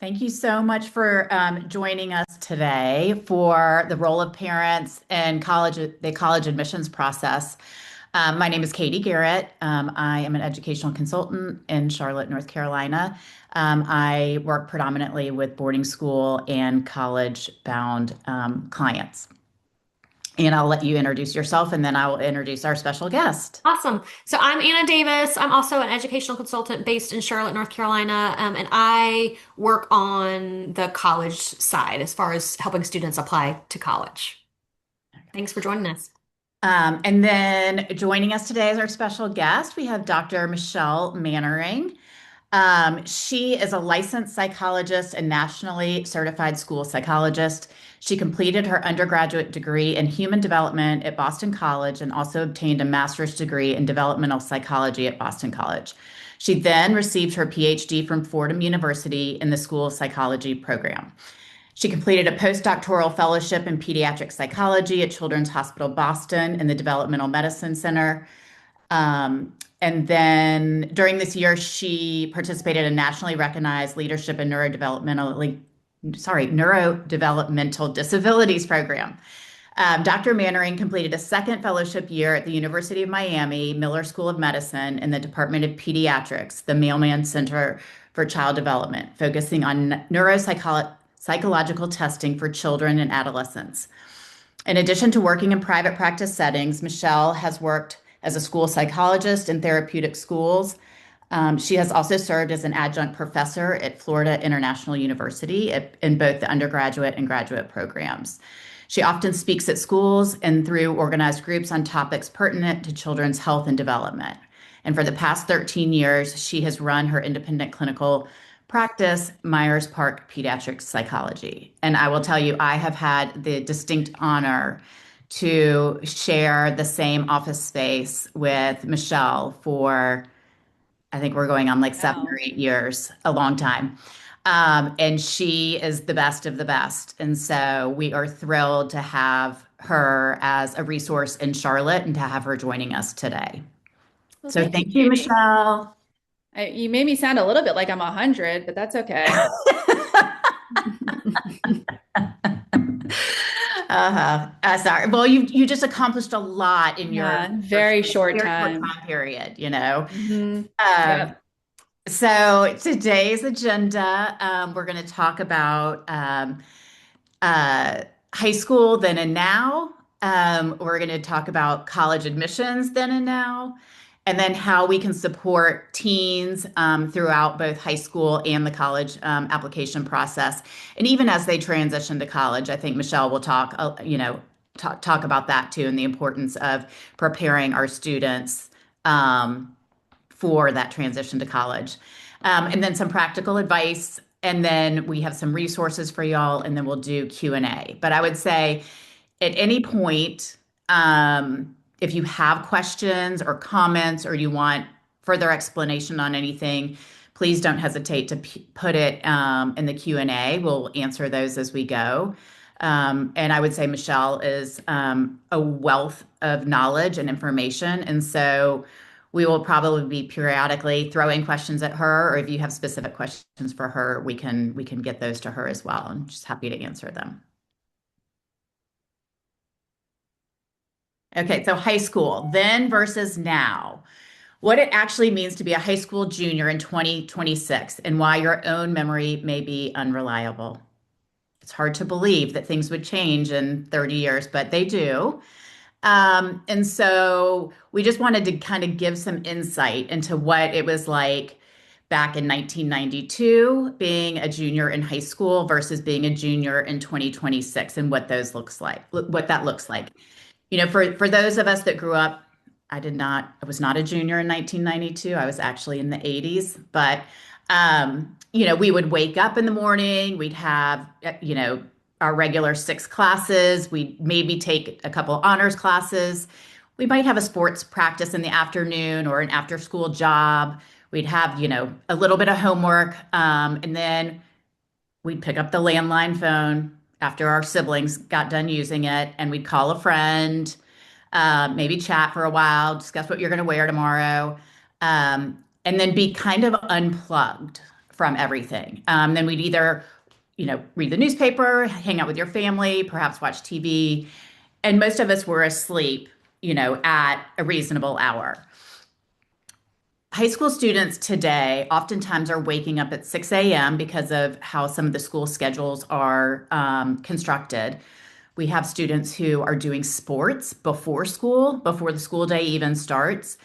Thank you so much for joining us today for the role of parents in the college admissions process. My name is Katie Garrett. I am an educational consultant in Charlotte, North Carolina. I work predominantly with boarding school and college-bound clients. And I'll let you introduce yourself, and then I will introduce our special guest. Awesome. So I'm Anna Davis. I'm also an educational consultant based in Charlotte, North Carolina, and I work on the college side as far as helping students apply to college. Thanks for joining us. And then joining us today as our special guest, we have Dr. Michelle Mannering. She is a licensed psychologist and nationally certified school psychologist. She completed her undergraduate degree in human development at Boston College and also obtained a master's degree in developmental psychology at Boston College. She then received her PhD from Fordham University in the School of Psychology program. She completed a postdoctoral fellowship in pediatric psychology at Children's Hospital Boston in the Developmental Medicine Center. And then during this year, she participated in a nationally recognized leadership in neurodevelopmental disabilities program. Dr. Mannering completed a second fellowship year at the University of Miami Miller School of Medicine in the Department of Pediatrics, the Mailman Center for Child Development, focusing on neuropsychological testing for children and adolescents. In addition to working in private practice settings, Michelle has worked as a school psychologist in therapeutic schools. She has also served as an adjunct professor at Florida International University in both the undergraduate and graduate programs. She often speaks at schools and through organized groups on topics pertinent to children's health and development. And for the past 13 years, she has run her independent clinical practice, Myers Park Pediatric Psychology. And I will tell you, I have had the distinct honor to share the same office space with Michelle for, I think we're going on like 7 or 8 years, a long time. And she is the best of the best. And so we are thrilled to have her as a resource in Charlotte and to have her joining us today. Well, So thank you, thank you, Katie. Michelle. You made me sound a little bit like I'm 100, but that's okay. Sorry. Well, you just accomplished a lot in Yeah, your very short very short time. time period, you know. Um, Yep. so today's agenda, we're going to talk about uh, high school then and now. We're going to talk about college admissions then and now, and then how we can support teens throughout both high school and the college application process. And even as they transition to college, I think Michelle will talk, talk about that too, and the importance of preparing our students for that transition to college. And then some practical advice, and then we have some resources for y'all, and then we'll do Q&A. But I would say at any point, if you have questions or comments or you want further explanation on anything, please don't hesitate to put it in the Q&A. We'll answer those as we go. And I would say Michelle is a wealth of knowledge and information. And so we will probably be periodically throwing questions at her, or if you have specific questions for her, we can get those to her as well. I'm just happy to answer them. Okay, so high school, then versus now. What it actually means to be a high school junior in 2026 and why your own memory may be unreliable. It's hard to believe that things would change in 30 years, but they do. And so we just wanted to kind of give some insight into what it was like back in 1992, being a junior in high school versus being a junior in 2026 and what that looks like. You know, for those of us that grew up, I was not a junior in 1992. I was actually in the 80s, but we would wake up in the morning, we'd have, our regular six classes, we'd maybe take a couple honors classes. We might have a sports practice in the afternoon or an after school job. We'd have, a little bit of homework, and then we'd pick up the landline phone after our siblings got done using it, and we'd call a friend, maybe chat for a while, discuss what you're going to wear tomorrow, and then be kind of unplugged from everything. Then we'd either, read the newspaper, hang out with your family, perhaps watch TV. And most of us were asleep, at a reasonable hour. High school students today oftentimes are waking up at 6 a.m. because of how some of the school schedules are constructed. We have students who are doing sports before school, before the school day even starts.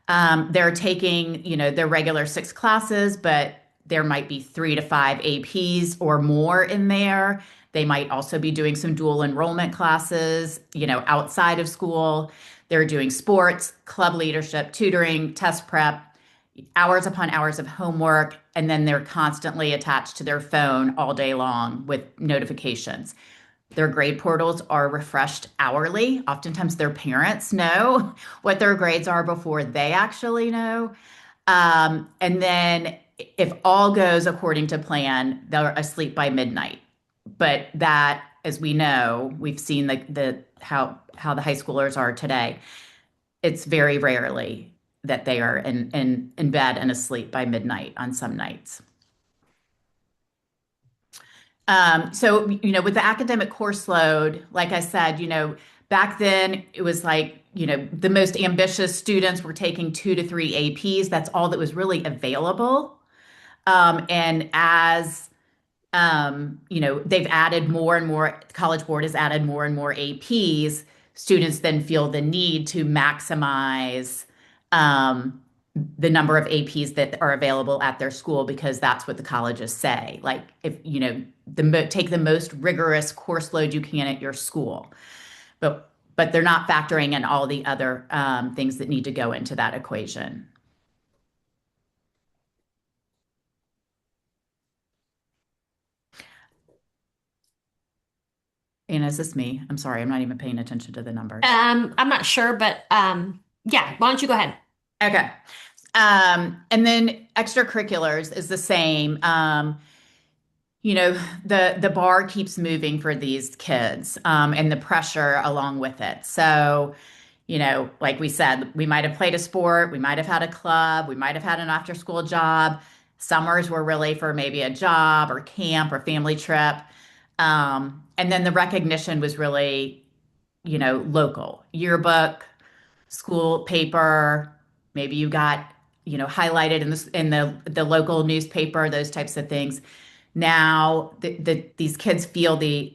They're taking, their regular six classes, but there might be 3 to 5 APs or more in there. They might also be doing some dual enrollment classes, outside of school. They're doing sports, club leadership, tutoring, test prep, hours upon hours of homework, and then they're constantly attached to their phone all day long with notifications. Their grade portals are refreshed hourly. Oftentimes, their parents know what their grades are before they actually know. And then, if all goes according to plan, they're asleep by midnight. But that, as we know, we've seen the how the high schoolers are today. It's very rarely that they are in bed and asleep by midnight on some nights. So, with the academic course load, like I said, back then it was like, the most ambitious students were taking 2 to 3 APs. That's all that was really available. And as they've added more and more, the College Board has added more and more APs. Students then feel the need to maximize the number of APs that are available at their school because that's what the colleges say. Like, if take the most rigorous course load you can at your school, but they're not factoring in all the other things that need to go into that equation. And is this me? I'm sorry, I'm not even paying attention to the numbers. I'm not sure, but yeah, why don't you go ahead? Okay. And then extracurriculars is the same. The bar keeps moving for these kids, and the pressure along with it. So, like we said, we might have played a sport, we might have had a club, we might have had an after school job. Summers were really for maybe a job or camp or family trip. And then the recognition was really, local yearbook, school paper. Maybe you got, highlighted in the local newspaper, those types of things. Now these kids feel the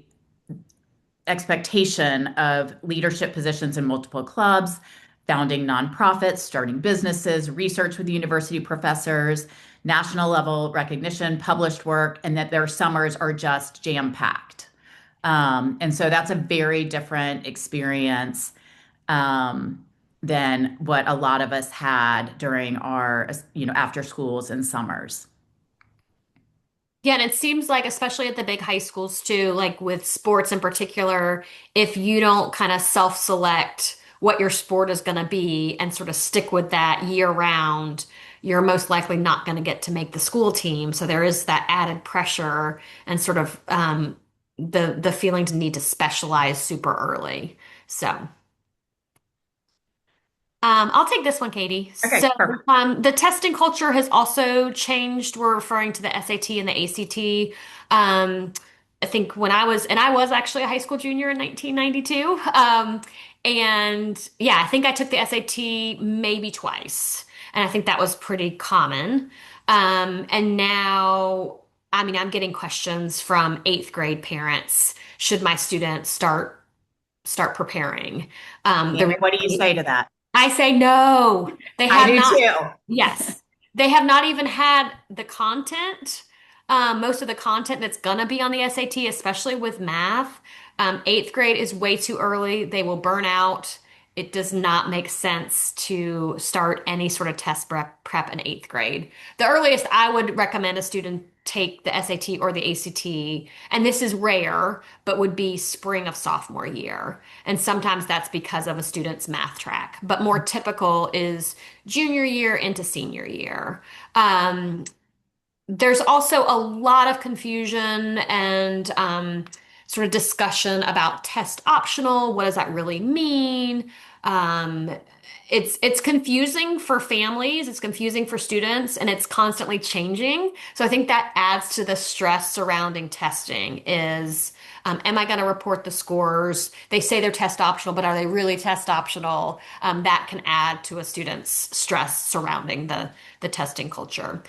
expectation of leadership positions in multiple clubs, founding nonprofits, starting businesses, research with university professors, national level recognition, published work, and that their summers are just jam-packed. And so that's a very different experience than what a lot of us had during our, after schools and summers. Yeah, and it seems like, especially at the big high schools too, like with sports in particular, if you don't kind of self-select what your sport is going to be and sort of stick with that year round, you're most likely not going to get to make the school team. So there is that added pressure and sort of the feeling to need to specialize super early. So. I'll take this one, Katie. Okay, So, perfect. the testing culture has also changed. We're referring to the SAT and the ACT. I think and I was actually a high school junior in 1992. And yeah, I think I took the SAT maybe twice. And I think that was pretty common. And now, I mean, I'm getting questions from eighth grade parents. Should my students start preparing? The Tammy, what do you say to that? I say no. They I have do not. too. Yes. They have not even had the content, most of the content that's gonna be on the SAT, especially with math. Eighth grade is way too early. They will burn out. It does not make sense to start any sort of test prep in eighth grade. The earliest I would recommend a student take the SAT or the ACT, and this is rare, but would be spring of sophomore year. And sometimes that's because of a student's math track. But more typical is junior year into senior year. There's also a lot of confusion and sort of discussion about test optional. What does that really mean? Um, it's confusing for families, it's confusing for students, and it's constantly changing. So I think that adds to the stress surrounding testing is, am I going to report the scores? They say they're test optional, but are they really test optional? That can add to a student's stress surrounding the testing culture.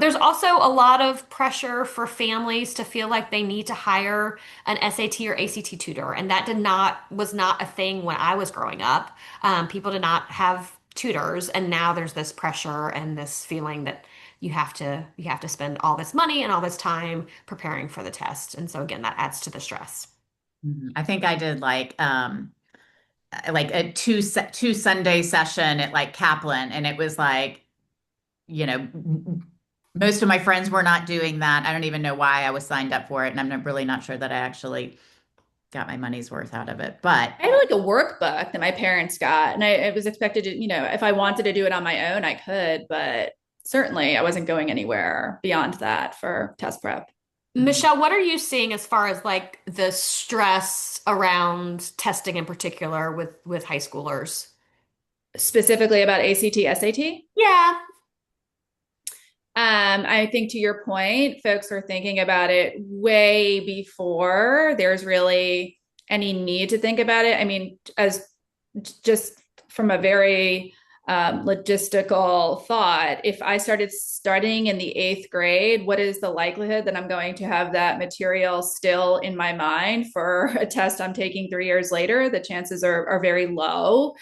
There's also a lot of pressure for families to feel like they need to hire an SAT or ACT tutor, and that was not a thing when I was growing up. People did not have tutors, and now there's this pressure and this feeling that you have to spend all this money and all this time preparing for the test. And so again, that adds to the stress. Mhm. I think I did like a two Sunday session at like Kaplan, and it was like, most of my friends were not doing that. I don't even know why I was signed up for it, and really not sure that I actually got my money's worth out of it. But I had like a workbook that my parents got, and I was expected to, if I wanted to do it on my own, I could, but certainly I wasn't going anywhere beyond that for test prep. Michelle, what are you seeing as far as like the stress around testing in particular with high schoolers? Specifically about ACT, SAT. Yeah. I think to your point, folks are thinking about it way before there's really any need to think about it. I mean, as just from a very logistical thought, if I started studying in the eighth grade, what is the likelihood that I'm going to have that material still in my mind for a test I'm taking 3 years later? The chances are very low.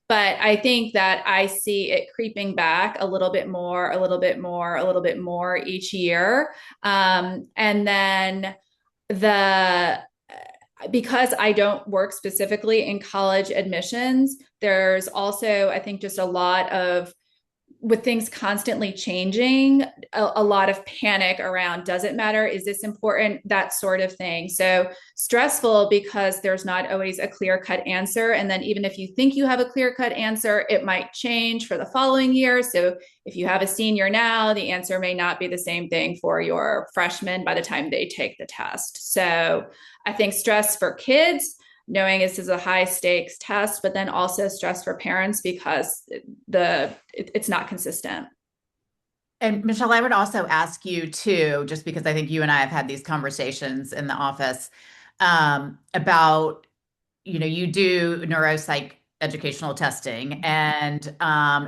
But I think that I see it creeping back a little bit more, a little bit more, a little bit more each year. And then the because I don't work specifically in college admissions, there's also, I think, just a lot of, with things constantly changing, a lot of panic around, does it matter? Is this important? That sort of thing. So stressful because there's not always a clear cut answer. And then even if you think you have a clear cut answer, it might change for the following year. So if you have a senior now, the answer may not be the same thing for your freshman by the time they take the test. So I think stress for kids, knowing this is a high stakes test, but then also stress for parents because it's not consistent. And Michelle, I would also ask you too, just because I think you and I have had these conversations in the office, about, you do neuropsych educational testing, and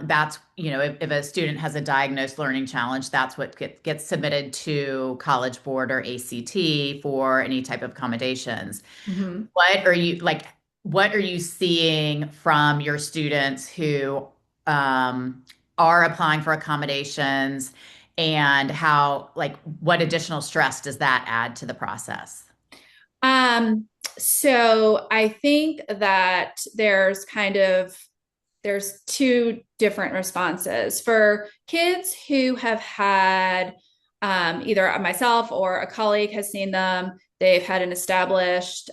that's, if a student has a diagnosed learning challenge, that's what gets submitted to College Board or ACT for any type of accommodations. Mm-hmm. What are you like? What are you seeing from your students who are applying for accommodations, and what additional stress does that add to the process? Um, so I think that there's two different responses for kids who have had either myself or a colleague has seen them. They've had an established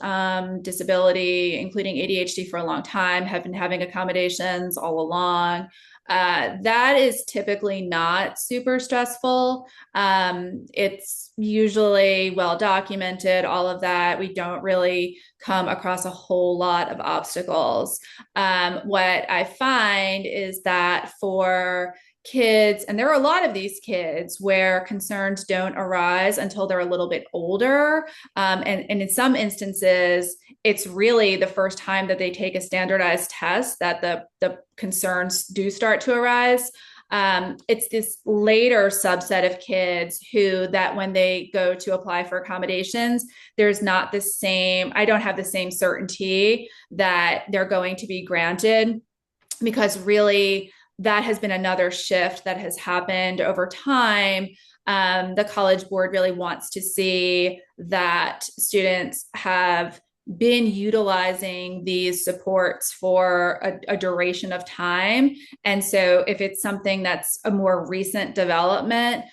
disability, including ADHD, for a long time, have been having accommodations all along. That is typically not super stressful. It's usually well documented, all of that. We don't really come across a whole lot of obstacles. What I find is that for kids, and there are a lot of these kids where concerns don't arise until they're a little bit older. And in some instances, it's really the first time that they take a standardized test that the concerns do start to arise. It's this later subset of kids that when they go to apply for accommodations, there's not the same, I don't have the same certainty that they're going to be granted, because really that has been another shift that has happened over time. The College Board really wants to see that students have been utilizing these supports for a duration of time. And so if it's something that's a more recent development,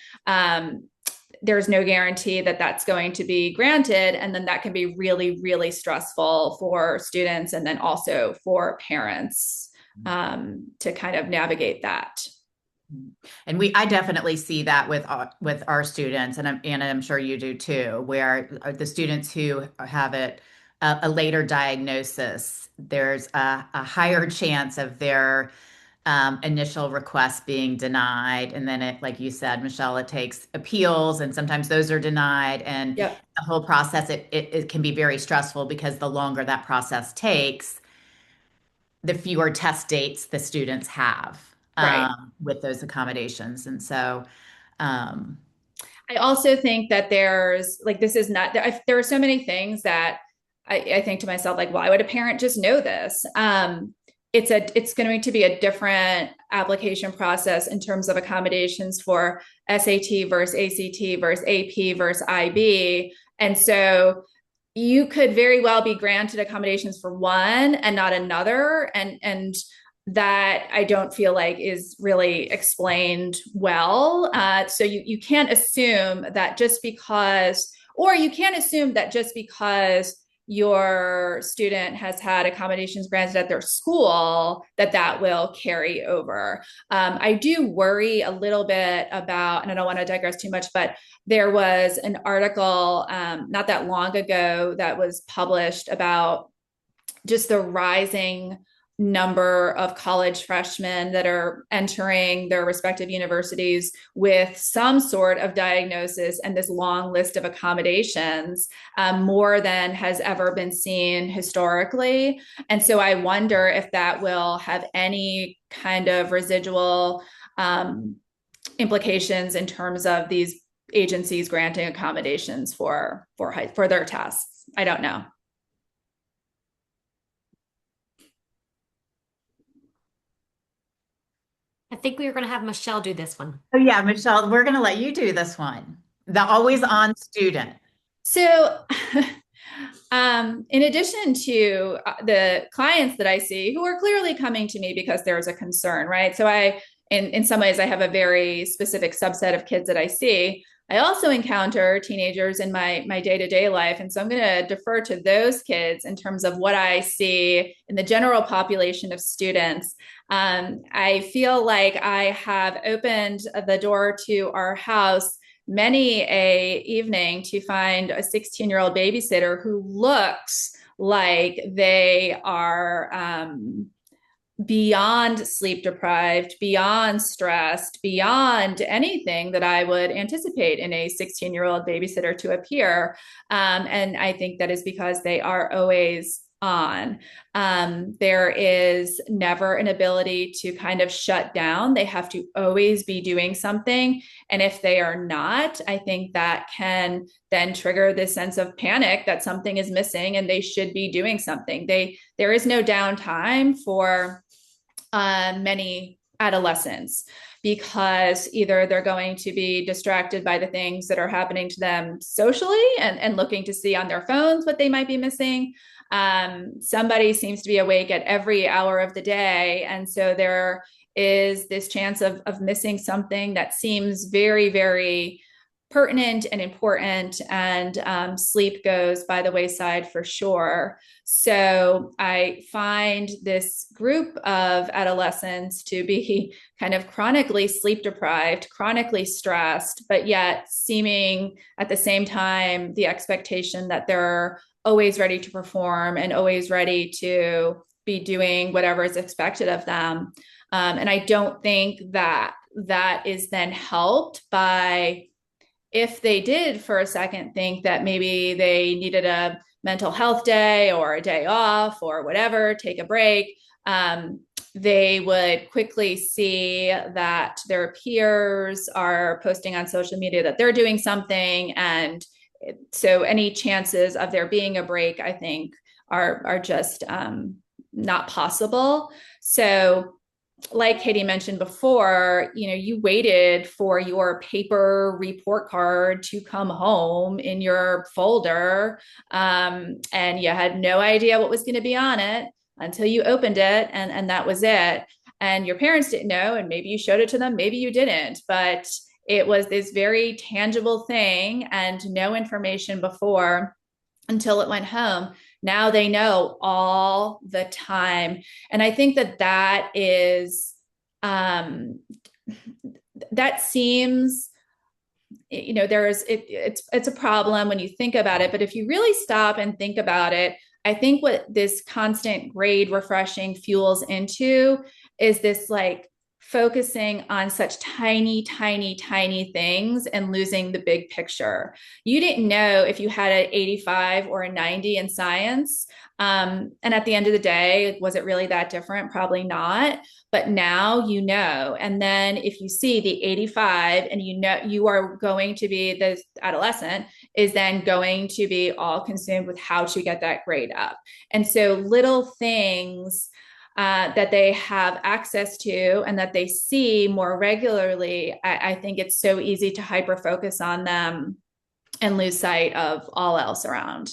there's no guarantee that that's going to be granted. And then that can be really, really stressful for students and then also for parents to kind of navigate that. And I definitely see that with our students, and I'm sure you do too, where the students who have it a later diagnosis, there's a higher chance of their initial request being denied. And then it, like you said, Michelle, it takes appeals and sometimes those are denied. And Yep. the whole process, it can be very stressful because the longer that process takes, the fewer test dates the students have Right. with those accommodations. And so, um, I also think that there's like, this is not, there are so many things that I think to myself, like, why would a parent just know this? It's going to be a different application process in terms of accommodations for SAT versus ACT versus AP versus IB. And so you could very well be granted accommodations for one and not another. And that I don't feel like is really explained well. So you can't assume that just because, or you can't assume that just because your student has had accommodations granted at their school, that that will carry over. I do worry a little bit about, and I don't want to digress too much, but there was an article not that long ago that was published about just the rising number of college freshmen that are entering their respective universities with some sort of diagnosis and this long list of accommodations, more than has ever been seen historically. And so I wonder if that will have any kind of residual implications in terms of these agencies granting accommodations for their tests. I don't know. I think we were going to have Michelle do this one. oh yeah, Michelle, we're going to let you do this one. The always on student. So, in addition to the clients that I see who are clearly coming to me because there's a concern, right? So in some ways, I have a very specific subset of kids that I see. I also encounter teenagers in my day-to-day life. And so I'm going to defer to those kids in terms of what I see in the general population of students. I feel like I have opened the door to our house many a evening to find a 16-year-old babysitter who looks like they are beyond sleep deprived, beyond stressed, beyond anything that I would anticipate in a 16-year-old babysitter to appear. And I think that is because they are always on. There is never an ability to kind of shut down. They have to always be doing something. And if they are not, I think that can then trigger this sense of panic that something is missing and they should be doing something. There is no downtime for many adolescents because either they're going to be distracted by the things that are happening to them socially and looking to see on their phones what they might be missing. Somebody seems to be awake at every hour of the day. And so there is this chance of missing something that seems very, very pertinent and important, and sleep goes by the wayside for sure. So I find this group of adolescents to be kind of chronically sleep deprived, chronically stressed, but yet seeming at the same time the expectation that they're always ready to perform and always ready to be doing whatever is expected of them. And I don't think that that is then helped by, if they did for a second think that maybe they needed a mental health day or a day off or whatever, take a break, they would quickly see that their peers are posting on social media that they're doing something. And so any chances of there being a break, I think, are just not possible. So like Katie mentioned before, you waited for your paper report card to come home in your folder, and you had no idea what was going to be on it until you opened it, and that was it. And your parents didn't know, and maybe you showed it to them, maybe you didn't, but it was this very tangible thing and no information before until it went home. Now they know all the time. And I think that is, that seems, it's a problem when you think about it. But if you really stop and think about it, I think what this constant grade refreshing fuels into is this like focusing on such tiny, tiny, tiny things and losing the big picture. You didn't know if you had an 85 or a 90 in science. And at the end of the day, was it really that different? Probably not. But now you know. And then if you see the 85 and you know you are going to be, the adolescent is then going to be all consumed with how to get that grade up. And so little things that they have access to and that they see more regularly, I think it's so easy to hyper focus on them and lose sight of all else around.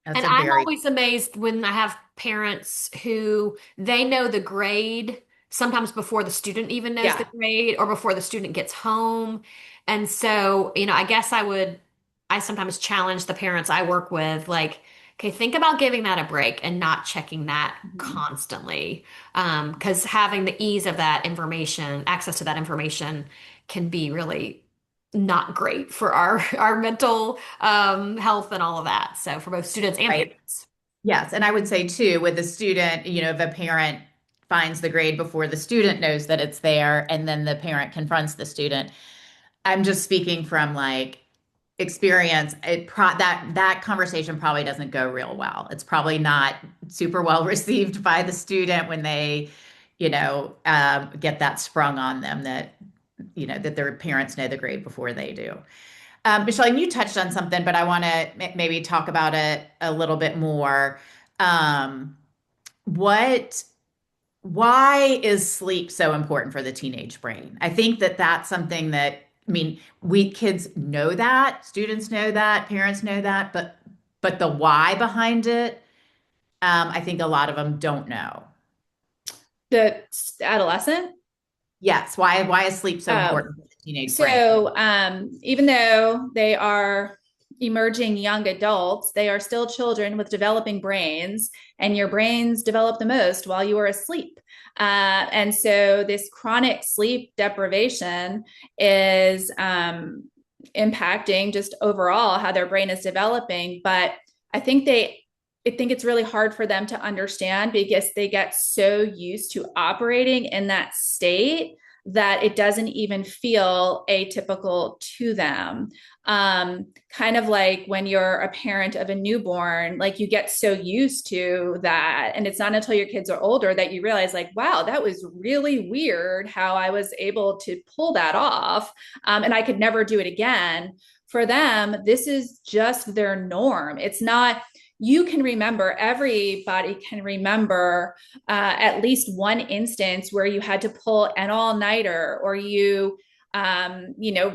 That's And a I'm very always amazed when I have parents who they know the grade sometimes before the student even knows the Yeah. grade or before the student gets home. And so, I sometimes challenge the parents I work with, like, okay, think about giving that a break and not checking that Mhm. constantly. Because having the ease of that information, access to that information can be really not great for our mental health and all of that. So for both students and right. parents. Yes. And I would say too, with the student, if a parent finds the grade before the student knows that it's there, and then the parent confronts the student. I'm just speaking from like experience. That conversation probably doesn't go real well. It's probably not super well received by the student when they, get that sprung on them that, that their parents know the grade before they do. Michelle, and you touched on something, but I want to maybe talk about it a little bit more. Um, what, why is sleep so important for the teenage brain? I think that that's something that, I mean, we kids know that, students know that, parents know that, but the why behind it, I think a lot of them don't know. The adolescent. Yes, why is sleep so Oh, important for the teenage brain? so even though they are emerging young adults, they are still children with developing brains, and your brains develop the most while you are asleep. And so this chronic sleep deprivation is impacting just overall how their brain is developing. But I think I think it's really hard for them to understand because they get so used to operating in that state that it doesn't even feel atypical to them. Kind of like when you're a parent of a newborn, like you get so used to that. And it's not until your kids are older that you realize, like, wow, that was really weird how I was able to pull that off. And I could never do it again. For them, this is just their norm. It's not, you can remember, everybody can remember at least one instance where you had to pull an all-nighter, or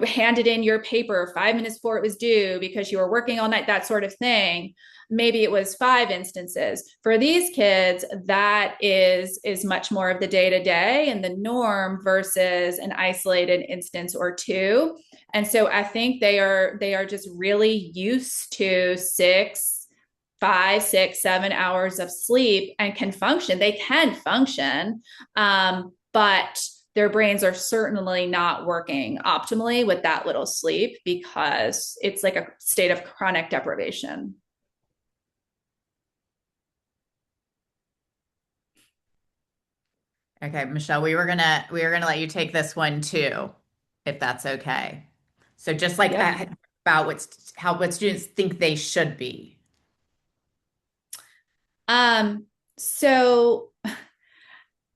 handed in your paper 5 minutes before it was due because you were working all night, that sort of thing. Maybe it was 5 instances. For these kids, that is much more of the day-to-day and the norm versus an isolated instance or two. And so I think they are just really used to 5, 6, 7 hours of sleep and can function. They can function, but their brains are certainly not working optimally with that little sleep because it's like a state of chronic deprivation. Okay, Michelle, we were gonna let you take this one too, if that's okay. So just like Yep. about what students think they should be. So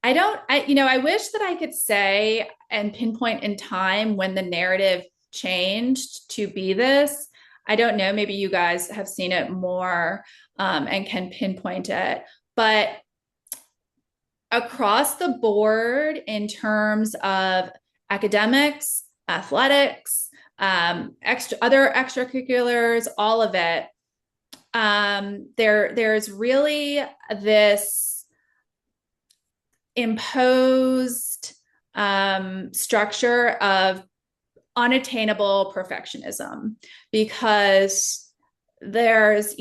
I wish that I could say and pinpoint in time when the narrative changed to be this. I don't know. Maybe you guys have seen it more and can pinpoint it. But across the board, in terms of academics, athletics, other extracurriculars, all of it, there's really this imposed structure of unattainable perfectionism because there's,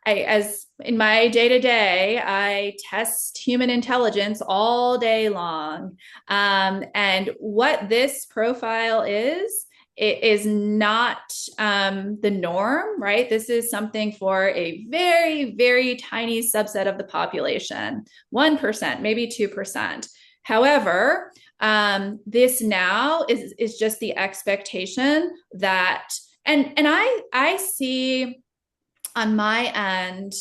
as in my day to day, I test human intelligence all day long. And what this profile is it is not the norm, right? This is something for a very, very tiny subset of the population, 1%, maybe 2%. However, this now is just the expectation that, and I see on my end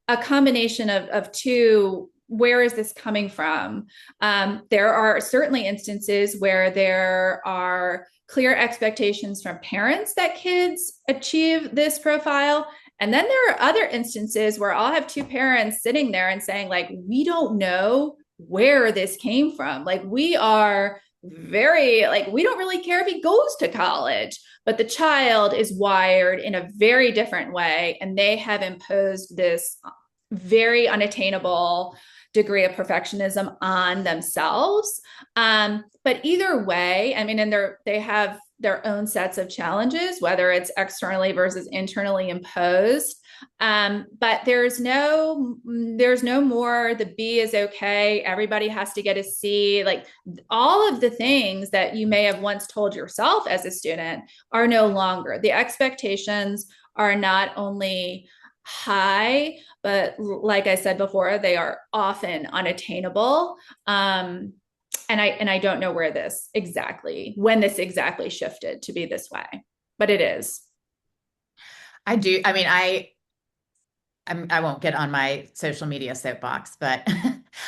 a combination of two. Where is this coming from? There are certainly instances where there are clear expectations from parents that kids achieve this profile. And then there are other instances where I'll have two parents sitting there and saying, like, we don't know where this came from. Like, we are very, like, we don't really care if he goes to college, but the child is wired in a very different way. And they have imposed this very unattainable degree of perfectionism on themselves. But either way, I mean, and they have their own sets of challenges, whether it's externally versus internally imposed. But there's no more the B is okay. Everybody has to get a C. Like, all of the things that you may have once told yourself as a student are no longer. The expectations are not only high, but like I said before, they are often unattainable. And I don't know when this exactly shifted to be this way, but it is. I do. I mean, I won't get on my social media soapbox, but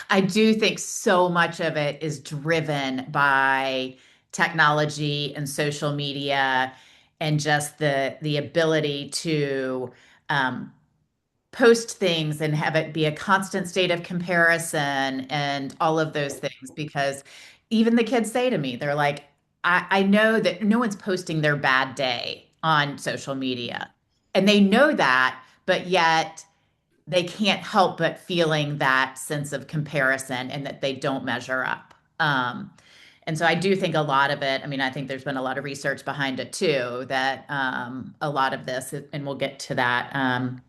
I do think so much of it is driven by technology and social media and just the ability to post things and have it be a constant state of comparison and all of those things. Because even the kids say to me, they're like, I know that no one's posting their bad day on social media. And they know that, but yet they can't help but feeling that sense of comparison and that they don't measure up. And so I do think a lot of it, I mean, I think there's been a lot of research behind it too, that a lot of this, and we'll get to that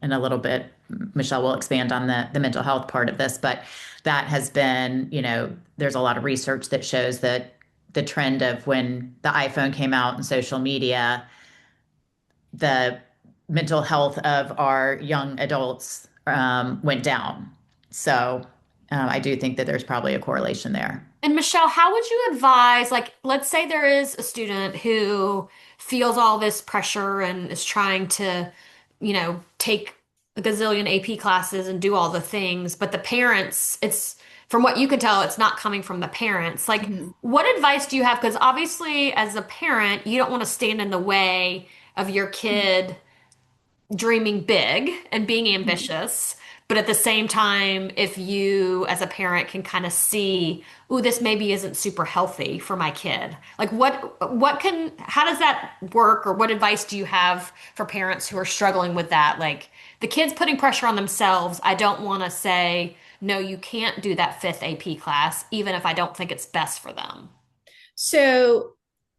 in a little bit. Michelle will expand on the mental health part of this, but that has been, there's a lot of research that shows that the trend of when the iPhone came out and social media, the mental health of our young adults went down. So I do think that there's probably a correlation there. And Michelle, how would you advise, like, let's say there is a student who feels all this pressure and is trying to, take a gazillion AP classes and do all the things, but the parents, it's from what you can tell, it's not coming from the parents. Like, what advice do you have? Because obviously, as a parent, you don't want to stand in the way of your kid dreaming big and being ambitious. But at the same time, if you as a parent can kind of see, ooh, this maybe isn't super healthy for my kid. Like how does that work? Or what advice do you have for parents who are struggling with that? Like, the kid's putting pressure on themselves. I don't want to say, no, you can't do that fifth AP class, even if I don't think it's best for them. So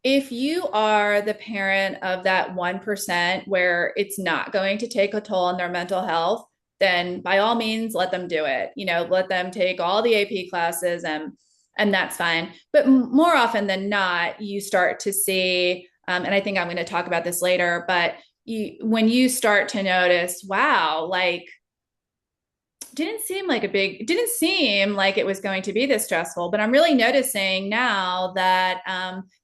if you are the parent of that 1% where it's not going to take a toll on their mental health, then by all means, let them do it. Let them take all the AP classes and that's fine. But more often than not, you start to see, and I think I'm going to talk about this later, but when you start to notice, wow, like, didn't seem like it was going to be this stressful, but I'm really noticing now that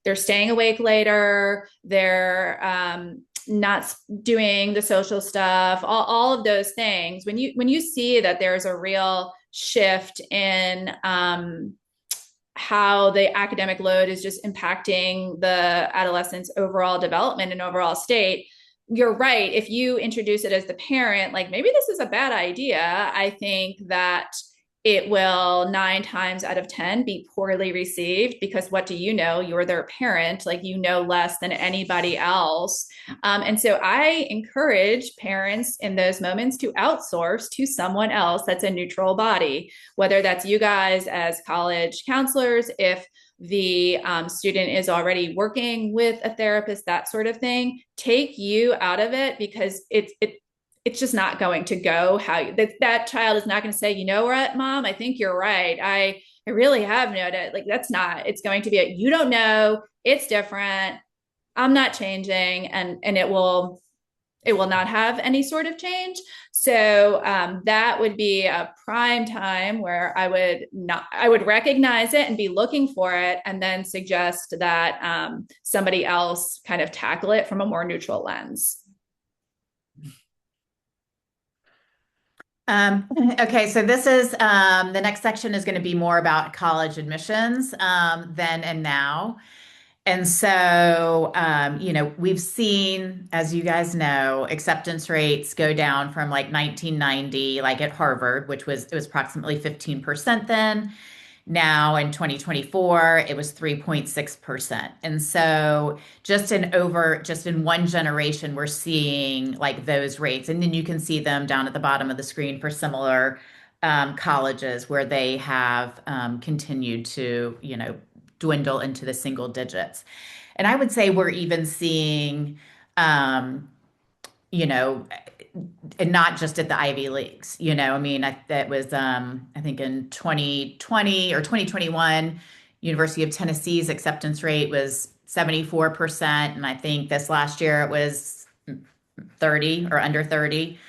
they're staying awake later, they're not doing the social stuff, all of those things. When you see that there's a real shift in how the academic load is just impacting the adolescent's overall development and overall state, you're right. If you introduce it as the parent, like, maybe this is a bad idea, I think that it will 9 times out of 10 be poorly received, because what do you know? You're their parent, like, less than anybody else. And so I encourage parents in those moments to outsource to someone else that's a neutral body, whether that's you guys as college counselors, if the student is already working with a therapist, that sort of thing. Take you out of it, because it's just not going to go how that child is not going to say, you know what, mom, I think you're right. I really have noted, like, that's not, it's going to be you don't know, it's different. I'm not changing, and it will not have any sort of change. So that would be a prime time where I would recognize it and be looking for it, and then suggest that somebody else kind of tackle it from a more neutral lens. Okay, so this is the next section is going to be more about college admissions then and now. And so, we've seen, as you guys know, acceptance rates go down from like 1990, like at Harvard, it was approximately 15% then. Now in 2024, it was 3.6%. And so just in one generation, we're seeing like those rates. And then you can see them down at the bottom of the screen for similar colleges where they have continued to, dwindle into the single digits. And I would say we're even seeing, um, you know, and not just at the Ivy Leagues, I mean, that was, I think in 2020 or 2021, University of Tennessee's acceptance rate was 74%. And I think this last year it was 30 or under 30.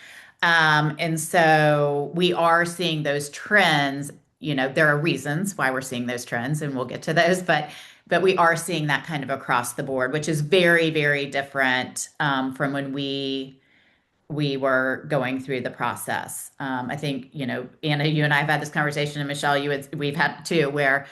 And so we are seeing those trends. There are reasons why we're seeing those trends, and we'll get to those, but we are seeing that kind of across the board, which is very, very different from when we were going through the process. I think, Anna, you and I have had this conversation, and Michelle, we've had too, where,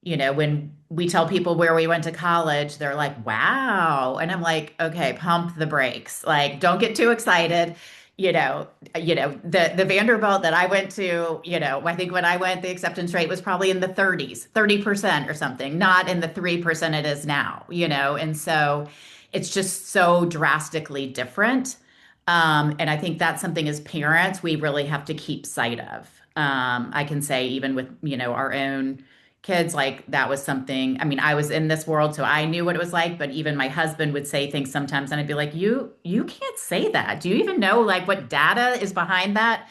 when we tell people where we went to college, they're like, wow. And I'm like, okay, pump the brakes. Like, don't get too excited. The Vanderbilt that I went to, I think when I went, the acceptance rate was probably in the 30s, 30% or something, not in the 3% it is now, and so it's just so drastically different. And I think that's something as parents we really have to keep sight of. I can say even with, our own kids, like that was something, I mean, I was in this world, so I knew what it was like, but even my husband would say things sometimes and I'd be like, you can't say that. Do you even know like what data is behind that?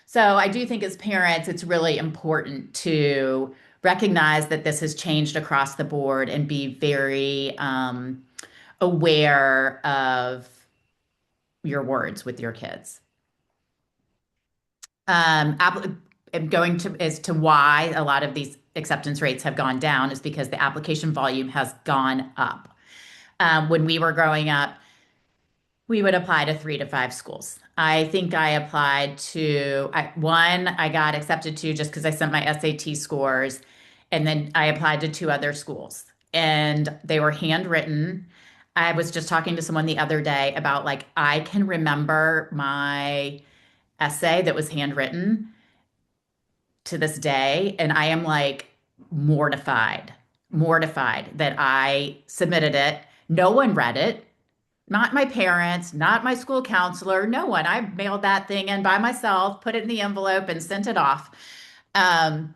So I do think as parents, it's really important to recognize that this has changed across the board and be very aware of your words with your kids. Um, app- Going to as to why a lot of these acceptance rates have gone down is because the application volume has gone up. When we were growing up, we would apply to 3 to 5 schools. I think I applied to one I got accepted to just because I sent my SAT scores, and then I applied to 2 other schools, and they were handwritten. I was just talking to someone the other day about like I can remember my essay that was handwritten to this day. And I am like mortified that I submitted it. No one read it, not my parents, not my school counselor, no one. I mailed that thing in by myself, put it in the envelope, and sent it off. Um,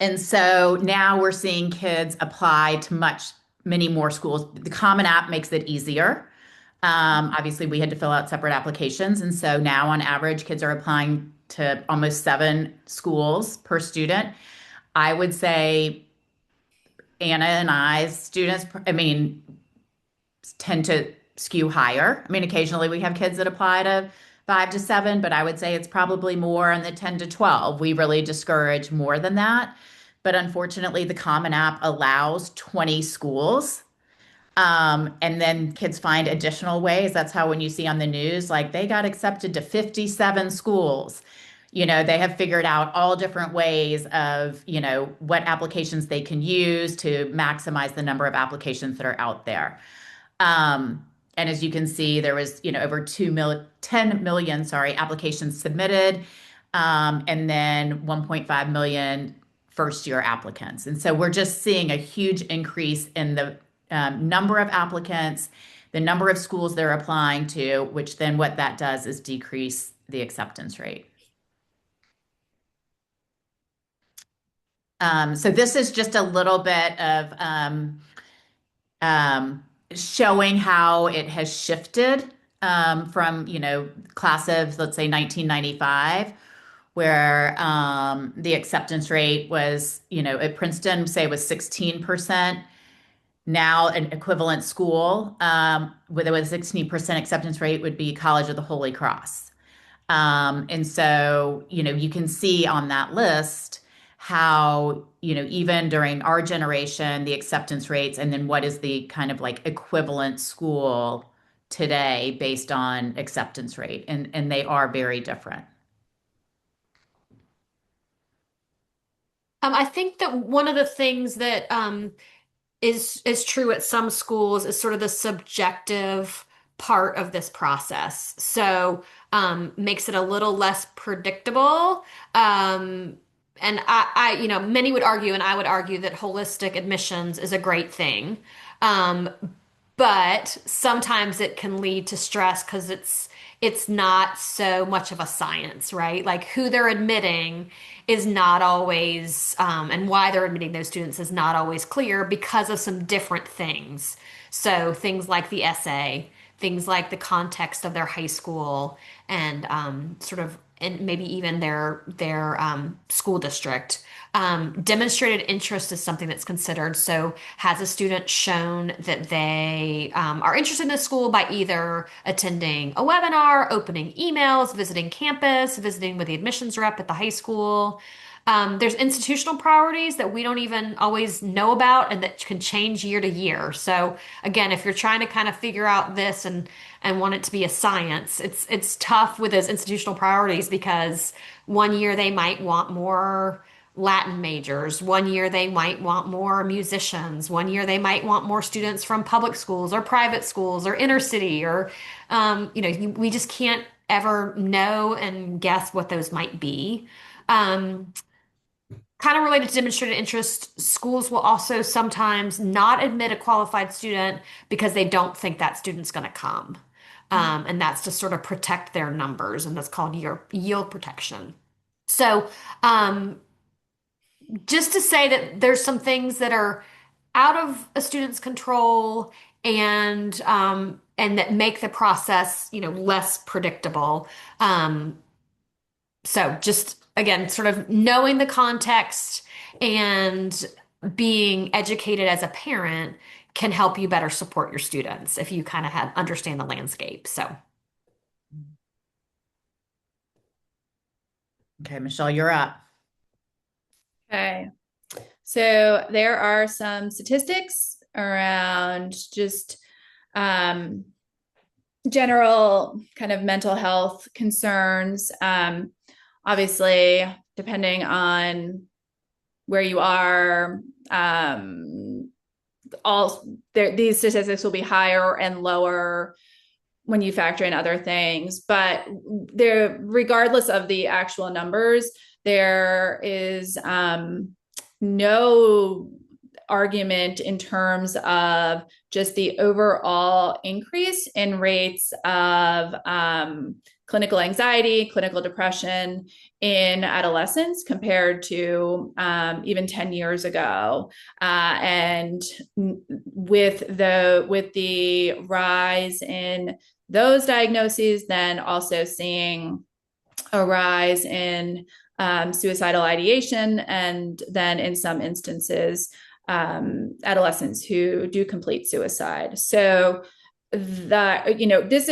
and so now we're seeing kids apply to many more schools. The Common App makes it easier. Obviously, we had to fill out separate applications. And so now, on average, kids are applying to almost 7 schools per student. I would say Anna and I's students, I mean, tend to skew higher. I mean, occasionally we have kids that apply to 5 to 7, but I would say it's probably more in the 10 to 12. We really discourage more than that. But unfortunately, the Common App allows 20 schools. And then kids find additional ways. That's how when you see on the news, like they got accepted to 57 schools. They have figured out all different ways of, what applications they can use to maximize the number of applications that are out there. And as you can see, there was, over 10 million, sorry, applications submitted, and then 1.5 million first year applicants. And so we're just seeing a huge increase in the number of applicants, the number of schools they're applying to, which then what that does is decrease the acceptance rate. So this is just a little bit of showing how it has shifted from, class of, let's say, 1995, where the acceptance rate was, at Princeton, say, was 16%. Now, an equivalent school with a 16% acceptance rate would be College of the Holy Cross. And so, you can see on that list how, even during our generation, the acceptance rates, and then what is the kind of like equivalent school today based on acceptance rate. And they are very different. I think that one of the things that is true at some schools is sort of the subjective part of this process. So makes it a little less predictable. And many would argue, and I would argue that holistic admissions is a great thing. Um, but sometimes it can lead to stress because it's not so much of a science, right? Like who they're admitting is not always, and why they're admitting those students is not always clear because of some different things. So things like the essay, things like the context of their high school, and sort of, and maybe even their school district. Demonstrated interest is something that's considered. So, has a student shown that they are interested in the school by either attending a webinar, opening emails, visiting campus, visiting with the admissions rep at the high school? There's institutional priorities that we don't even always know about and that can change year to year. So again, if you're trying to kind of figure out this and want it to be a science, it's tough with those institutional priorities because one year they might want more Latin majors. One year they might want more musicians. One year they might want more students from public schools or private schools or inner city or we just can't ever know and guess what those might be. Um, Kind of related to demonstrated interest, schools will also sometimes not admit a qualified student because they don't think that student's going to come. And that's to sort of protect their numbers, and that's called yield protection. So, just to say that there's some things that are out of a student's control and that make the process, less predictable. So just again, sort of knowing the context and being educated as a parent can help you better support your students if you kind of understand the landscape. So, Okay, Michelle, you're up. Okay. So there are some statistics around just general kind of mental health concerns. Obviously, depending on where you are, these statistics will be higher and lower when you factor in other things. But regardless of the actual numbers, there is no argument in terms of just the overall increase in rates of clinical anxiety, clinical depression in adolescents compared to even 10 years ago. And with the rise in those diagnoses, then also seeing a rise in suicidal ideation, and then in some instances, adolescents who do complete suicide. So this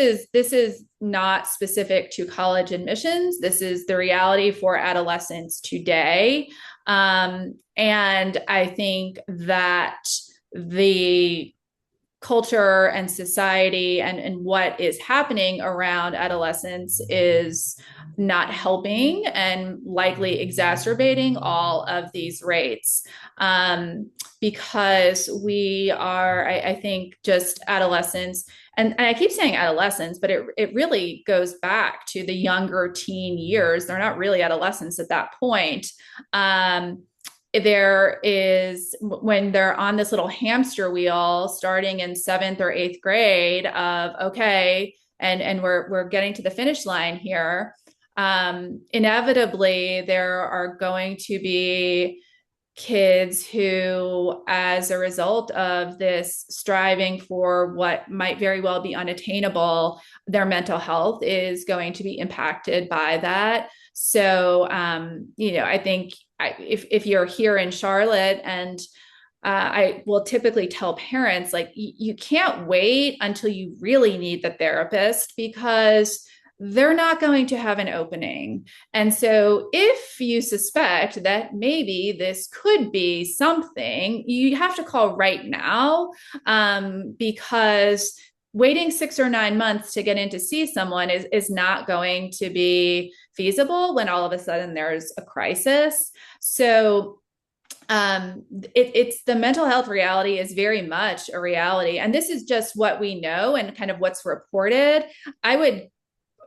is not specific to college admissions. This is the reality for adolescents today. And I think that the culture and society and what is happening around adolescence is not helping and likely exacerbating all of these rates, because we are, I think, just adolescents, and I keep saying adolescents, but it really goes back to the younger teen years. They're not really adolescents at that point. There is, when they're on this little hamster wheel starting in 7th or 8th grade of, okay, and we're getting to the finish line here. Inevitably, there are going to be kids who, as a result of this striving for what might very well be unattainable, their mental health is going to be impacted by that. So, I think if you're here in Charlotte and I will typically tell parents, like, you can't wait until you really need the therapist because they're not going to have an opening. And so if you suspect that maybe this could be something, you have to call right now, because waiting 6 or 9 months to get in to see someone is not going to be feasible when all of a sudden there's a crisis. So it's the mental health reality is very much a reality. And this is just what we know and kind of what's reported. I would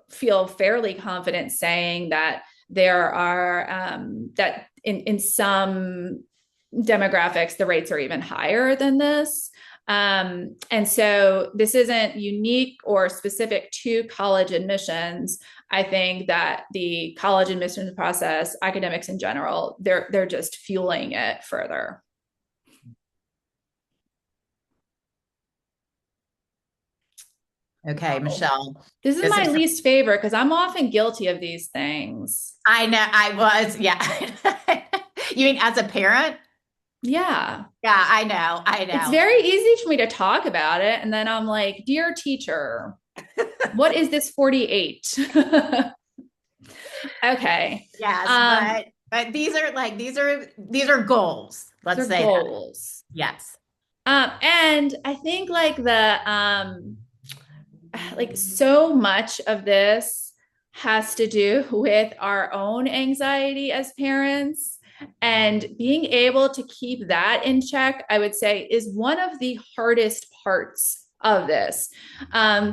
feel fairly confident saying that there are that in some demographics, the rates are even higher than this. And so this isn't unique or specific to college admissions. I think that the college admissions process, academics in general, they're just fueling it further. Okay, Michelle. This is my least favorite because I'm often guilty of these things. I know I was, yeah. You mean as a parent? Yeah. Yeah, I know. It's very easy for me to talk about it. And then I'm like, dear teacher, what is this 48? Okay. Yes, but these are goals. Let's say goals. That. Yes. And I think like so much of this has to do with our own anxiety as parents. And being able to keep that in check, I would say, is one of the hardest parts of this,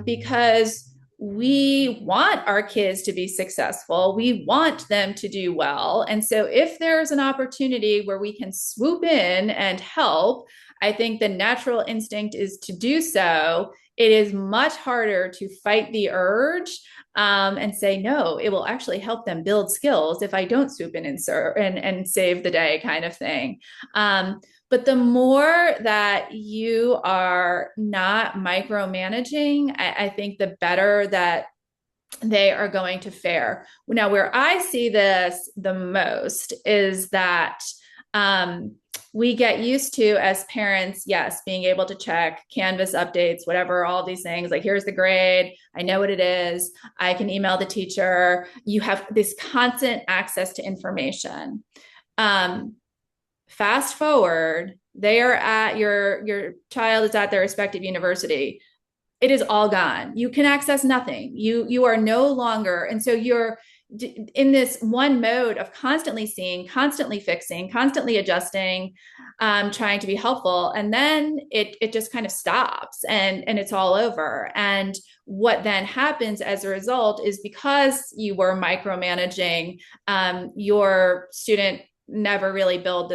because we want our kids to be successful. We want them to do well. And so if there's an opportunity where we can swoop in and help, I think the natural instinct is to do so. It is much harder to fight the urge and say, no, it will actually help them build skills if I don't swoop in and save the day kind of thing. But the more that you are not micromanaging, I think the better that they are going to fare. Now, where I see this the most is that we get used to, as parents, yes, being able to check Canvas updates, whatever, all these things, like here's the grade, I know what it is, I can email the teacher. You have this constant access to information. Fast forward, they are at your child is at their respective university. It is all gone. You can access nothing. You are no longer, and so you're in this one mode of constantly seeing, constantly fixing, constantly adjusting, trying to be helpful. And then it just kind of stops and it's all over. And what then happens as a result is, because you were micromanaging, your student never really built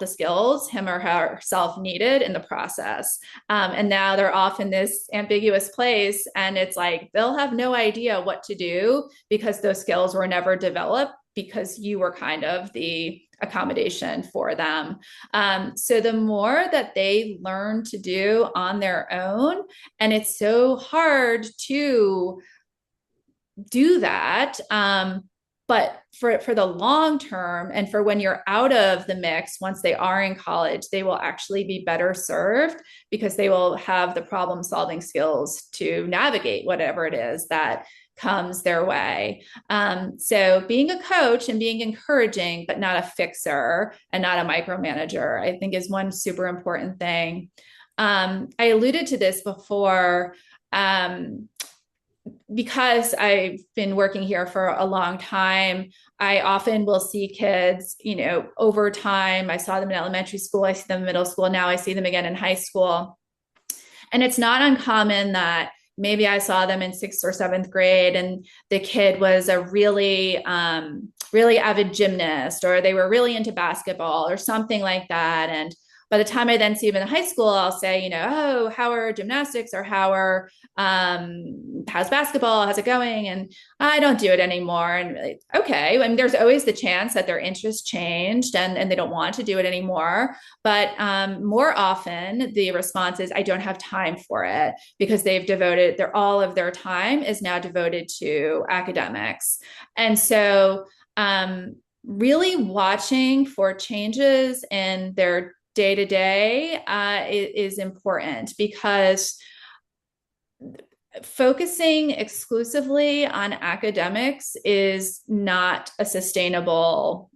the skills him or herself needed in the process. And now they're off in this ambiguous place, and it's like they'll have no idea what to do because those skills were never developed because you were kind of the accommodation for them. So the more that they learn to do on their own, and it's so hard to do that, but for the long term, and for when you're out of the mix, once they are in college, they will actually be better served because they will have the problem solving skills to navigate whatever it is that comes their way. So being a coach and being encouraging, but not a fixer and not a micromanager, I think is one super important thing. I alluded to this before. Because I've been working here for a long time, I often will see kids, over time. I saw them in elementary school, I see them in middle school, now I see them again in high school. And it's not uncommon that maybe I saw them in 6th or 7th grade and the kid was a really, really avid gymnast, or they were really into basketball or something like that. And by the time I then see them in high school, I'll say, oh, how are gymnastics, or how's basketball? How's it going? And I don't do it anymore. And okay, I mean, there's always the chance that their interests changed and they don't want to do it anymore. But more often the response is, I don't have time for it, because they've devoted all of their time is now devoted to academics. And so really watching for changes in their day to day is important, because focusing exclusively on academics is not a sustainable,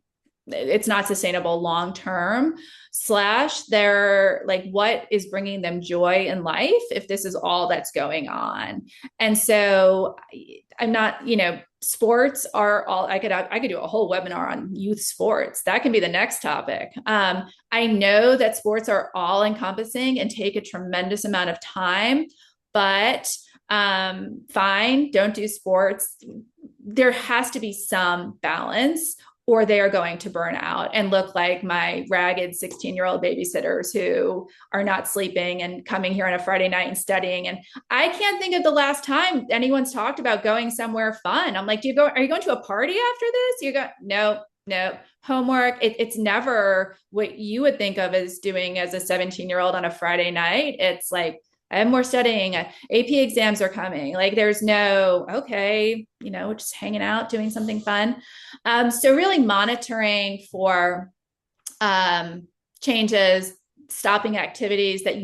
it's not sustainable long term. Slash, they're like, what is bringing them joy in life if this is all that's going on? And so I'm not, sports are all, I could do a whole webinar on youth sports. That can be the next topic. I know that sports are all encompassing and take a tremendous amount of time, but fine, don't do sports. There has to be some balance, or they are going to burn out and look like my ragged 16-year-old babysitters who are not sleeping and coming here on a Friday night and studying. And I can't think of the last time anyone's talked about going somewhere fun. I'm like, are you going to a party after this? You go, no, homework. It's never what you would think of as doing as a 17-year-old on a Friday night. It's like, I have more studying. AP exams are coming. Like, there's no, okay, just hanging out, doing something fun. So really monitoring for changes, stopping activities that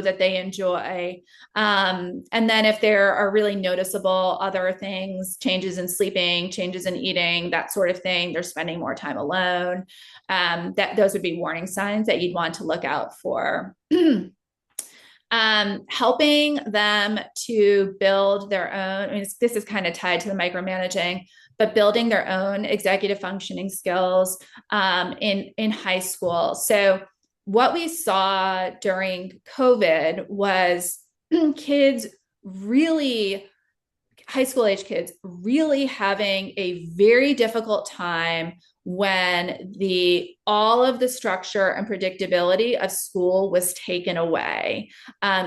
that they enjoy. And then if there are really noticeable other things, changes in sleeping, changes in eating, that sort of thing, they're spending more time alone. Those would be warning signs that you'd want to look out for. Helping them to build their own, this is kind of tied to the micromanaging, but building their own executive functioning skills in high school. So what we saw during COVID was high school age kids really having a very difficult time when all of the structure and predictability of school was taken away.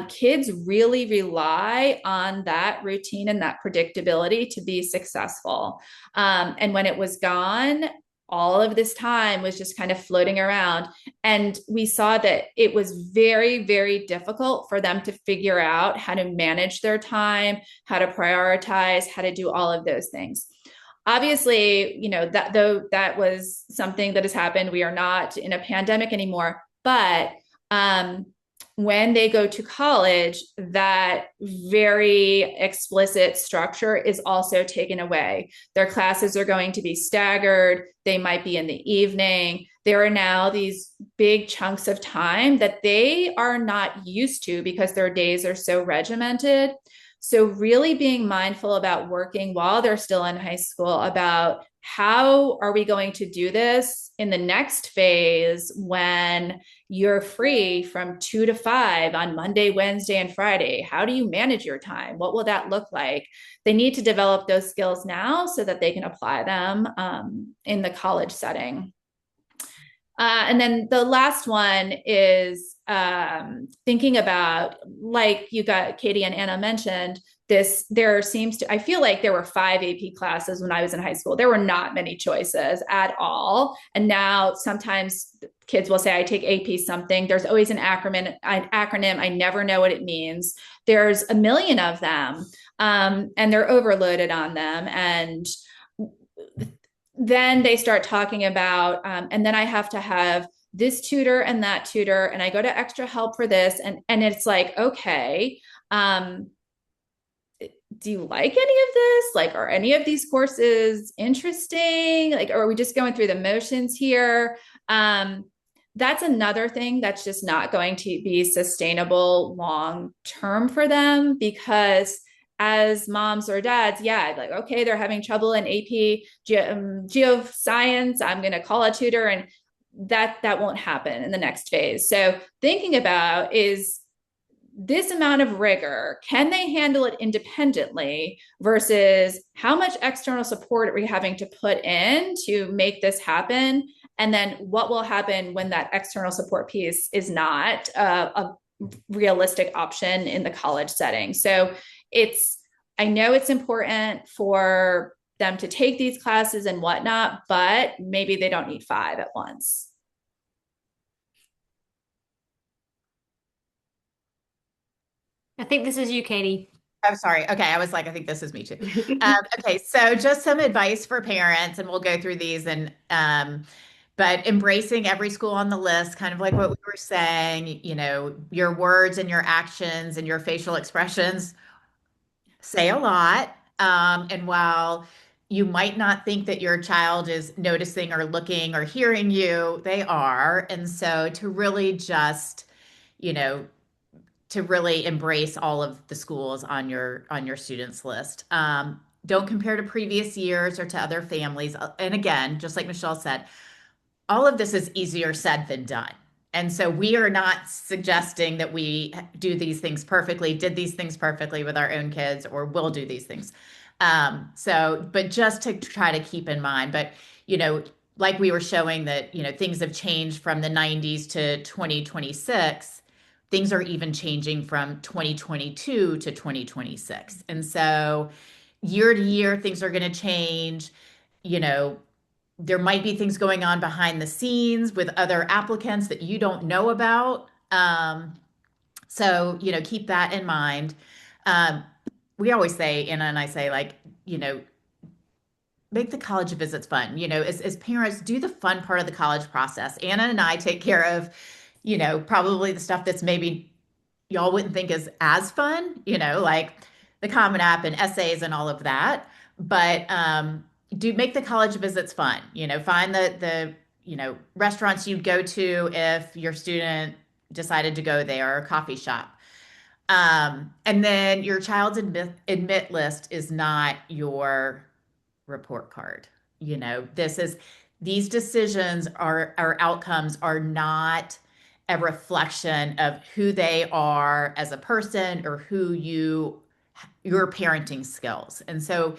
Kids really rely on that routine and that predictability to be successful. And when it was gone, all of this time was just kind of floating around. And we saw that it was very, very difficult for them to figure out how to manage their time, how to prioritize, how to do all of those things. Obviously, that was something that has happened. We are not in a pandemic anymore, but when they go to college, that very explicit structure is also taken away. Their classes are going to be staggered. They might be in the evening. There are now these big chunks of time that they are not used to because their days are so regimented. So really being mindful about working while they're still in high school about how are we going to do this in the next phase when you're free from 2 to 5 on Monday, Wednesday, and Friday. How do you manage your time? What will that look like? They need to develop those skills now so that they can apply them in the college setting. And then the last one is thinking about, like you got Katie and Anna mentioned, I feel like there were 5 AP classes when I was in high school. There were not many choices at all. And now sometimes kids will say, I take AP something. There's always an acronym. I never know what it means. There's a million of them, and they're overloaded on them. And then they start talking about, and then I have to have this tutor and that tutor, and I go to extra help for this. And it's like, okay, do you like any of this? Like, are any of these courses interesting? Like, are we just going through the motions here? That's another thing that's just not going to be sustainable long-term for them, because as moms or dads, like, okay, they're having trouble in AP geoscience. I'm going to call a tutor, and that won't happen in the next phase. So thinking about is this amount of rigor, can they handle it independently versus how much external support are we having to put in to make this happen? And then what will happen when that external support piece is not a realistic option in the college setting? So I know it's important for them to take these classes and whatnot, but maybe they don't need 5 at once. I think this is you, Katie. I'm sorry. Okay. I was like, I think this is me too. Okay. So just some advice for parents, and we'll go through these. And But embracing every school on the list, kind of like what we were saying, your words and your actions and your facial expressions say a lot. And while you might not think that your child is noticing or looking or hearing you, they are. And so to really just, you know, to really embrace all of the schools on your students list. Don't compare to previous years or to other families. And again, just like Michelle said, all of this is easier said than done. And so we are not suggesting that we do these things perfectly, did these things perfectly with our own kids, or will do these things. But just to try to keep in mind, but you know, like we were showing that, things have changed from the 90s to 2026. Things are even changing from 2022 to 2026. And so year to year, things are going to change. You know, there might be things going on behind the scenes with other applicants that you don't know about. Keep that in mind. Um, we always say, Anna and I say, like, you know, make the college visits fun. As parents, do the fun part of the college process. Anna and I take care of, probably the stuff that's maybe y'all wouldn't think is as fun, like the Common App and essays and all of that. But do make the college visits fun. Find the restaurants you'd go to if your student decided to go there, or a coffee shop. And then your child's admit list is not your report card. These decisions our outcomes are not a reflection of who they are as a person or your parenting skills. And so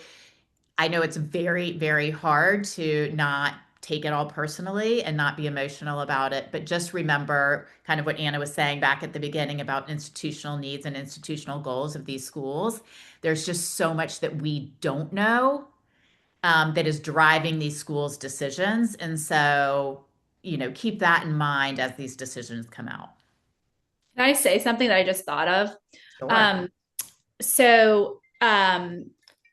I know it's very, very hard to not take it all personally and not be emotional about it. But just remember kind of what Anna was saying back at the beginning about institutional needs and institutional goals of these schools. There's just so much that we don't know, that is driving these schools' decisions. And so, keep that in mind as these decisions come out. Can I say something that I just thought of? Sure. Um, so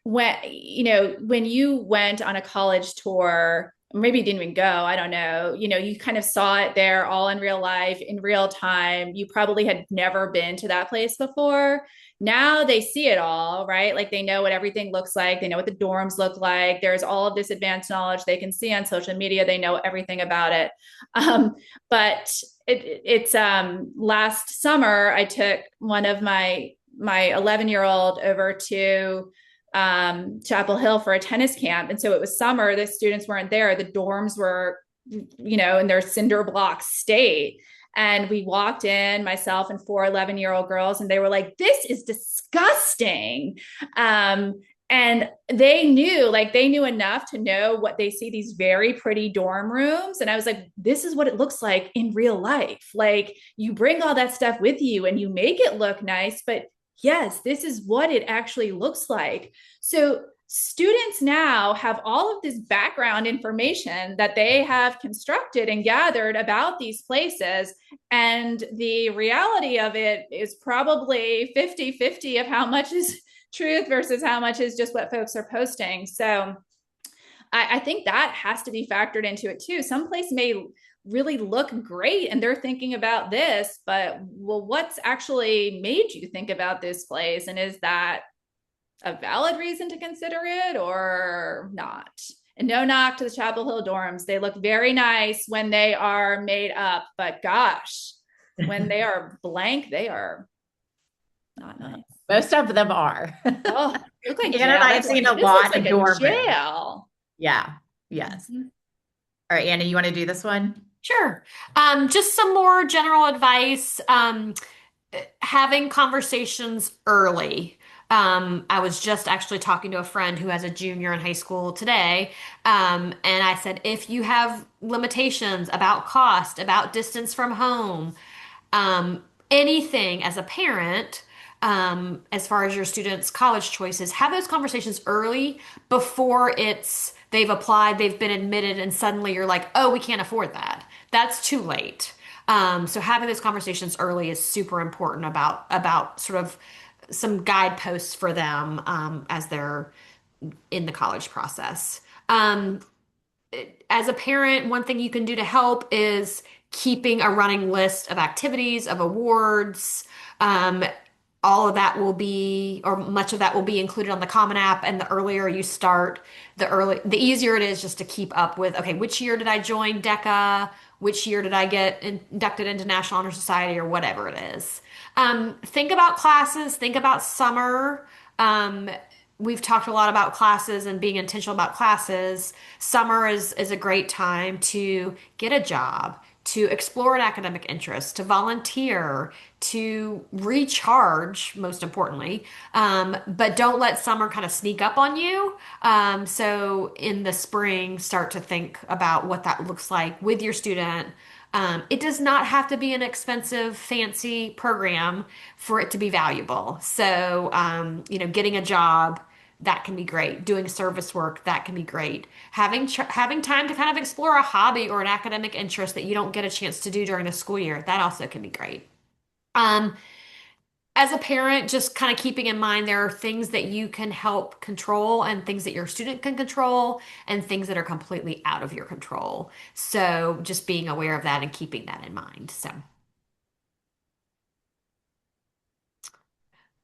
when you went on a college tour, maybe you didn't even go, I don't know, you kind of saw it there all in real life, in real time. You probably had never been to that place before. Now they see it all, right? Like they know what everything looks like. They know what the dorms look like. There's all of this advanced knowledge they can see on social media. They know everything about it. But it's last summer, I took one of my 11-year-old over to Chapel Hill for a tennis camp. And so it was summer, the students weren't there. The dorms were, in their cinder block state. And we walked in, myself and 4 11-year-old girls, and they were like, this is disgusting. And they knew enough to know what they see, these very pretty dorm rooms. And I was like, this is what it looks like in real life. Like you bring all that stuff with you and you make it look nice, but yes, this is what it actually looks like. So students now have all of this background information that they have constructed and gathered about these places. And the reality of it is probably 50-50 of how much is truth versus how much is just what folks are posting. So I think that has to be factored into it too. Some place may really look great and they're thinking about this, but well, what's actually made you think about this place? And is that a valid reason to consider it or not? And no knock to the Chapel Hill dorms. They look very nice when they are made up, but gosh, when they are blank, they are not nice. Most of them are. Oh, look like Anna and I have seen a lot of dorm jail. Yeah. Yes. Mm-hmm. All right, Anna, you want to do this one? Sure. Just some more general advice. Having conversations early. I was just actually talking to a friend who has a junior in high school today. And I said, if you have limitations about cost, about distance from home, anything as a parent, as far as your students' college choices, have those conversations early before they've applied, they've been admitted, and suddenly you're like, oh, we can't afford that. That's too late. So having those conversations early is super important about sort of some guideposts for them as they're in the college process. as a parent, one thing you can do to help is keeping a running list of activities, of awards. Um, all of that will be, or much of that will be included on the Common App. And the earlier you start, the easier it is just to keep up with, okay, which year did I join DECA? Which year did I get inducted into National Honor Society or whatever it is? Think about classes, think about summer. Um, we've talked a lot about classes and being intentional about classes. Summer is a great time to get a job, to explore an academic interest, to volunteer, to recharge, most importantly. But don't let summer kind of sneak up on you. So in the spring, start to think about what that looks like with your student. It does not have to be an expensive, fancy program for it to be valuable. So, getting a job, that can be great. Doing service work, that can be great. Having time to kind of explore a hobby or an academic interest that you don't get a chance to do during the school year, that also can be great. Um, as a parent, just kind of keeping in mind there are things that you can help control and things that your student can control and things that are completely out of your control. So just being aware of that and keeping that in mind. So.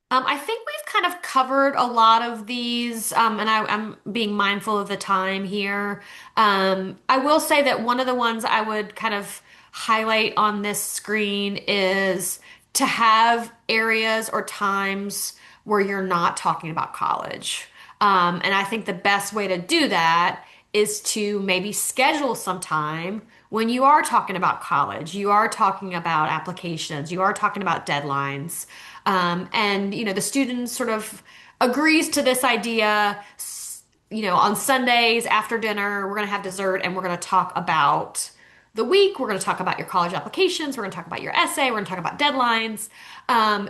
I think we've kind of covered a lot of these, and I'm being mindful of the time here. I will say that one of the ones I would kind of highlight on this screen is to have areas or times where you're not talking about college. And I think the best way to do that is to maybe schedule some time when you are talking about college, you are talking about applications, you are talking about deadlines. And the student sort of agrees to this idea. On Sundays after dinner, we're going to have dessert and we're going to talk about the week. We're going to talk about your college applications. We're going to talk about your essay. We're going to talk about deadlines.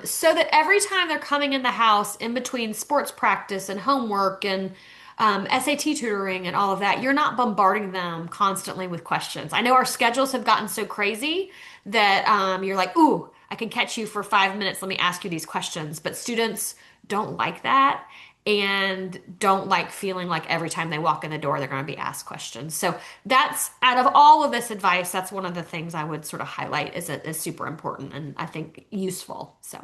So that every time they're coming in the house in between sports practice and homework and SAT tutoring and all of that, you're not bombarding them constantly with questions. I know our schedules have gotten so crazy that you're like, ooh, I can catch you for 5 minutes. Let me ask you these questions. But students don't like that and don't like feeling like every time they walk in the door, they're going to be asked questions. So that's out of all of this advice, that's one of the things I would sort of highlight is super important and I think useful. So.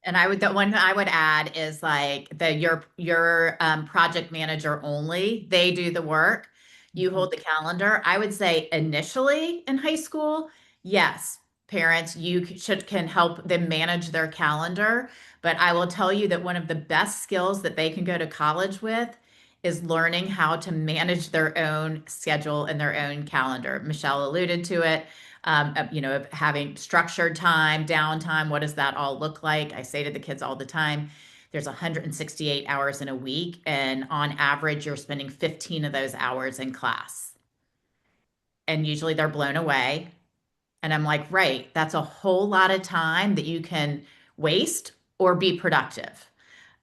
And the one I would add is like your project manager only. They do the work. You hold the calendar. I would say initially in high school, yes, parents, can help them manage their calendar. But I will tell you that one of the best skills that they can go to college with is learning how to manage their own schedule and their own calendar. Michelle alluded to it, of having structured time, downtime. What does that all look like? I say to the kids all the time, there's 168 hours in a week, and on average, you're spending 15 of those hours in class. And usually they're blown away. And I'm like, right, that's a whole lot of time that you can waste or be productive.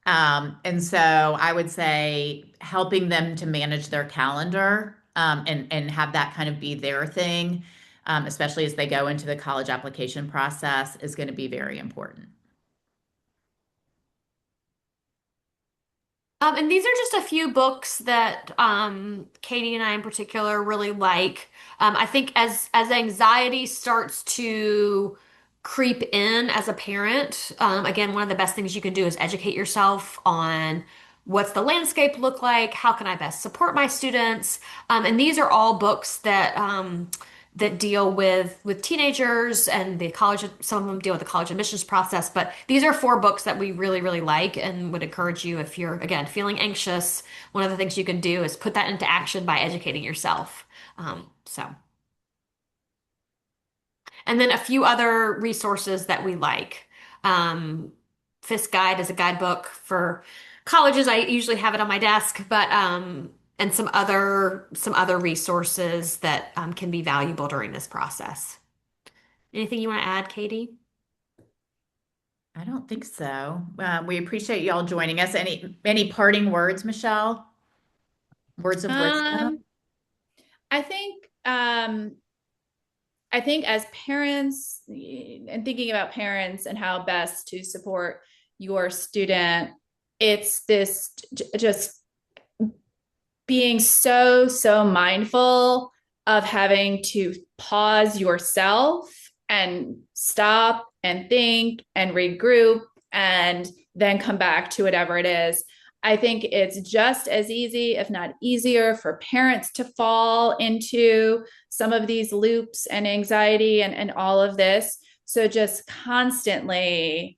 And so I would say helping them to manage their calendar, and have that kind of be their thing, especially as they go into the college application process, is going to be very important. And these are just a few books that Katie and I in particular really like. I think as anxiety starts to creep in as a parent, again, one of the best things you can do is educate yourself on what's the landscape look like, how can I best support my students, and these are all books that deal with teenagers and the college. Some of them deal with the college admissions process, but these are four books that we really, really like and would encourage you if you're, again, feeling anxious. One of the things you can do is put that into action by educating yourself. So, and then a few other resources that we like. Um, Fisk Guide is a guidebook for colleges. I usually have it on my desk, but and some other resources that can be valuable during this process. Anything you want to add, Katie? I don't think so. We appreciate y'all joining us. Any parting words, Michelle? Words of wisdom? Um, I think as parents and thinking about parents and how best to support your student, it's this just being so mindful of having to pause yourself and stop and think and regroup and then come back to whatever it is. I think it's just as easy, if not easier, for parents to fall into some of these loops and anxiety and all of this. So just constantly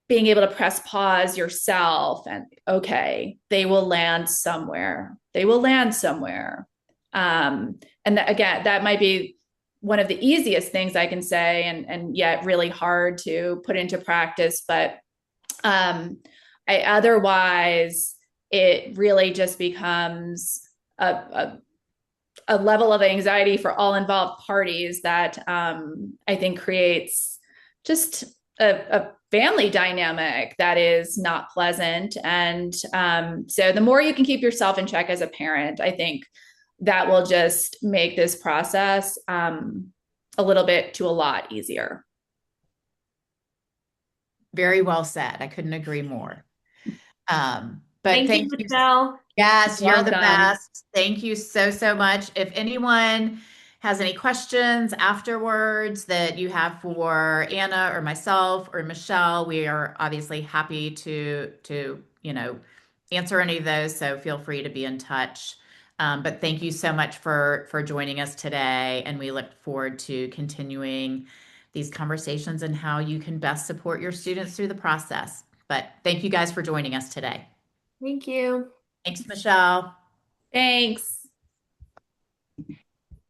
being able to press pause yourself and okay, they will land somewhere. They will land somewhere. And that, again, that might be one of the easiest things I can say, and yet really hard to put into practice. But otherwise, it really just becomes a level of anxiety for all involved parties that I think creates just a family dynamic that is not pleasant. And so the more you can keep yourself in check as a parent, I think that will just make this process a little bit to a lot easier. Very well said. I couldn't agree more. But Thank you, thank you. Michelle. Yes, you're the Welcome. best. Thank you so much. If anyone has any questions afterwards that you have for Anna or myself or Michelle, we are obviously happy to answer any of those. So feel free to be in touch. But thank you so much for joining us today, and we look forward to continuing these conversations and how you can best support your students through the process. But thank you guys for joining us today. Thank you. Thanks, Michelle. Thanks.